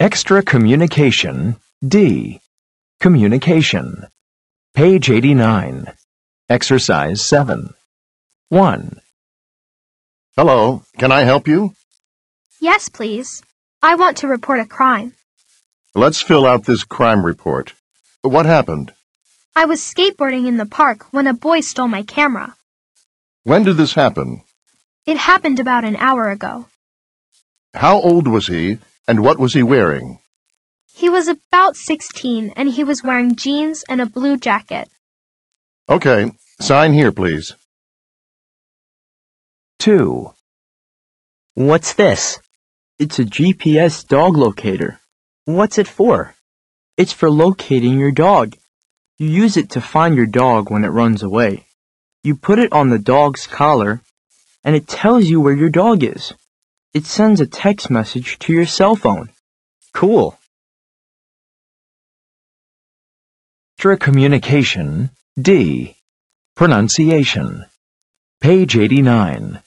Extra Communication D. Communication. Page 89. Exercise 7. 1. Hello, can I help you? Yes, please. I want to report a crime. Let's fill out this crime report. What happened? I was skateboarding in the park when a boy stole my camera. When did this happen? It happened about an hour ago. How old was he, and what was he wearing? He was about 16, and he was wearing jeans and a blue jacket. Okay, sign here, please. 2. What's this? It's a GPS dog locator. What's it for? It's for locating your dog. You use it to find your dog when it runs away. You put it on the dog's collar, and it tells you where your dog is. It sends a text message to your cell phone. Cool. Extra Communication D. Pronunciation. Page 89.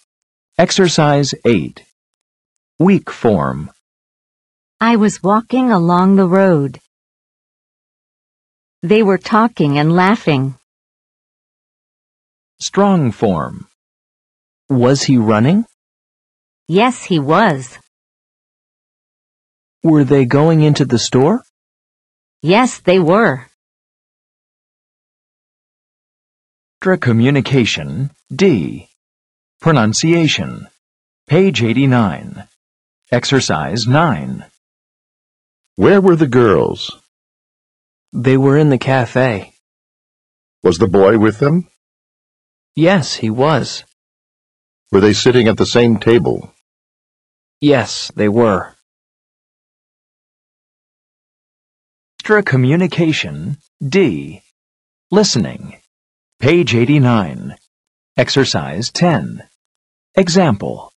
Exercise 8. Weak form. I was walking along the road. They were talking and laughing. Strong form. Was he running? Yes, he was. Were they going into the store? Yes, they were. Extra Communication D. Pronunciation. Page 89. Exercise 9. Where were the girls? They were in the cafe. Was the boy with them? Yes, he was. Were they sitting at the same table? Yes, they were. Extra Communication D. Listening. Page 89. Exercise 10. Example.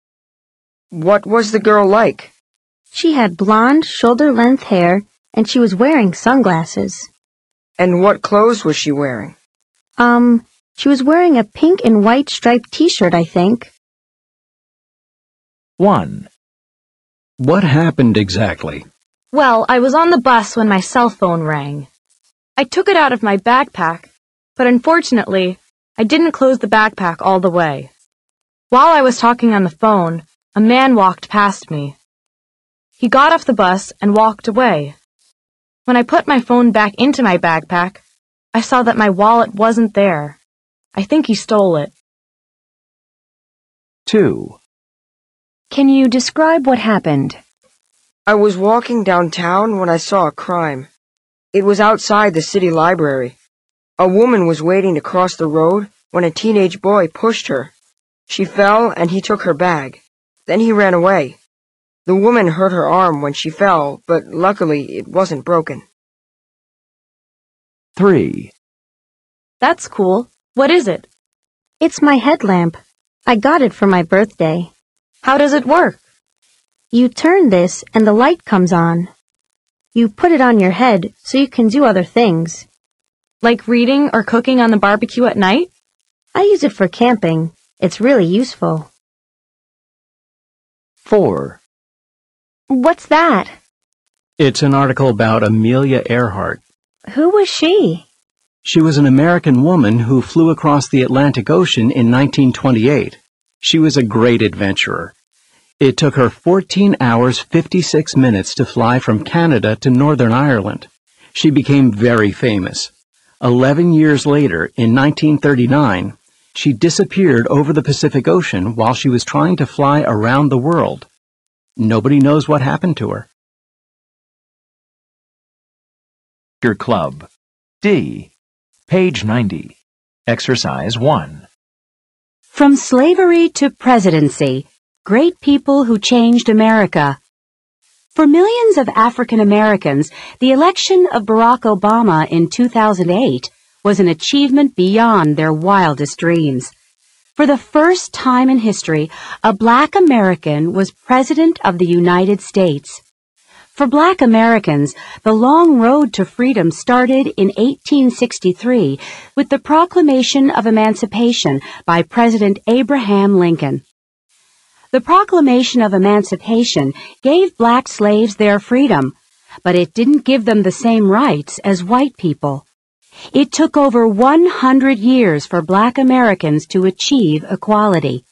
What was the girl like? She had blonde, shoulder-length hair, and she was wearing sunglasses. And what clothes was she wearing? She was wearing a pink and white striped t-shirt, I think. 1. What happened exactly? Well, I was on the bus when my cell phone rang. I took it out of my backpack, but unfortunately, I didn't close the backpack all the way. While I was talking on the phone, a man walked past me. He got off the bus and walked away. When I put my phone back into my backpack, I saw that my wallet wasn't there. I think he stole it. 2. Can you describe what happened? I was walking downtown when I saw a crime. It was outside the city library. A woman was waiting to cross the road when a teenage boy pushed her. She fell and he took her bag. Then he ran away. The woman hurt her arm when she fell, but luckily it wasn't broken. 3. That's cool. What is it? It's my headlamp. I got it for my birthday. How does it work? You turn this and the light comes on. You put it on your head so you can do other things. Like reading or cooking on the barbecue at night? I use it for camping. It's really useful. 4. What's that? It's an article about Amelia Earhart. Who was she? She was an American woman who flew across the Atlantic Ocean in 1928. She was a great adventurer. It took her 14 hours 56 minutes to fly from Canada to Northern Ireland. She became very famous. 11 years later, in 1939, she disappeared over the Pacific Ocean while she was trying to fly around the world. Nobody knows what happened to her. Your Club. D. Page 90. Exercise 1. From slavery to presidency, great people who changed America. For millions of African Americans, the election of Barack Obama in 2008 was an achievement beyond their wildest dreams. For the first time in history, a Black American was President of the United States. For Black Americans, the long road to freedom started in 1863 with the Proclamation of Emancipation by President Abraham Lincoln. The Proclamation of Emancipation gave Black slaves their freedom, but it didn't give them the same rights as white people. It took over 100 years for Black Americans to achieve equality.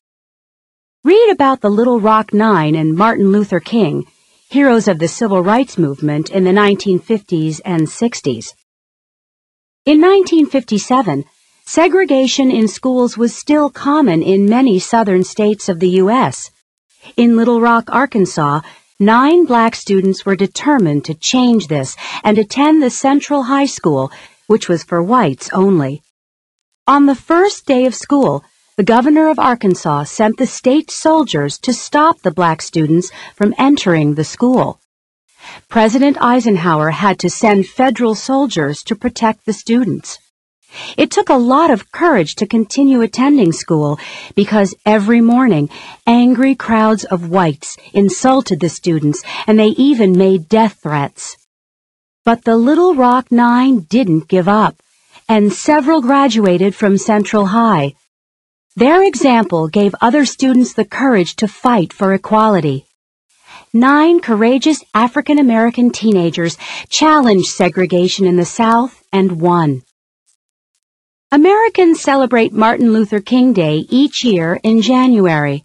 Read about the Little Rock Nine and Martin Luther King, heroes of the civil rights movement in the 1950s and 60s. In 1957, segregation in schools was still common in many southern states of the U.S. In Little Rock, Arkansas, 9 Black students were determined to change this and attend the Central High School, which was for whites only. On the first day of school, the governor of Arkansas sent the state soldiers to stop the Black students from entering the school. President Eisenhower had to send federal soldiers to protect the students. It took a lot of courage to continue attending school because every morning angry crowds of whites insulted the students and they even made death threats. But the Little Rock Nine didn't give up, and several graduated from Central High. Their example gave other students the courage to fight for equality. 9 courageous African American teenagers challenged segregation in the South and won. Americans celebrate Martin Luther King Day each year in January.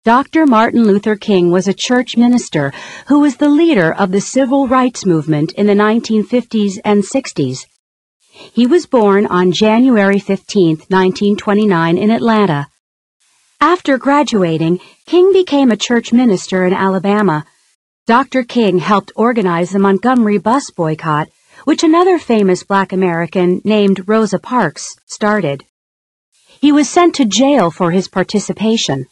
Dr. Martin Luther King was a church minister who was the leader of the civil rights movement in the 1950s and 60s. He was born on January 15, 1929 in Atlanta. After graduating, King became a church minister in Alabama. Dr. King helped organize the Montgomery bus boycott, which another famous Black American named Rosa Parks started. He was sent to jail for his participation.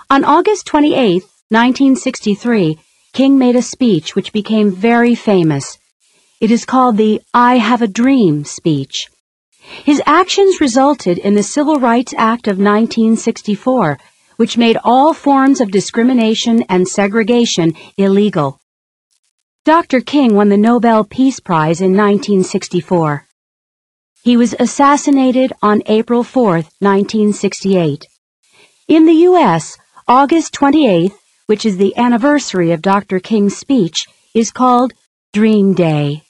On August 28, 1963, King made a speech which became very famous. It is called the I Have a Dream speech. His actions resulted in the Civil Rights Act of 1964, which made all forms of discrimination and segregation illegal. Dr. King won the Nobel Peace Prize in 1964. He was assassinated on April 4, 1968. In the U.S., August 28th, which is the anniversary of Dr. King's speech, is called Dream Day.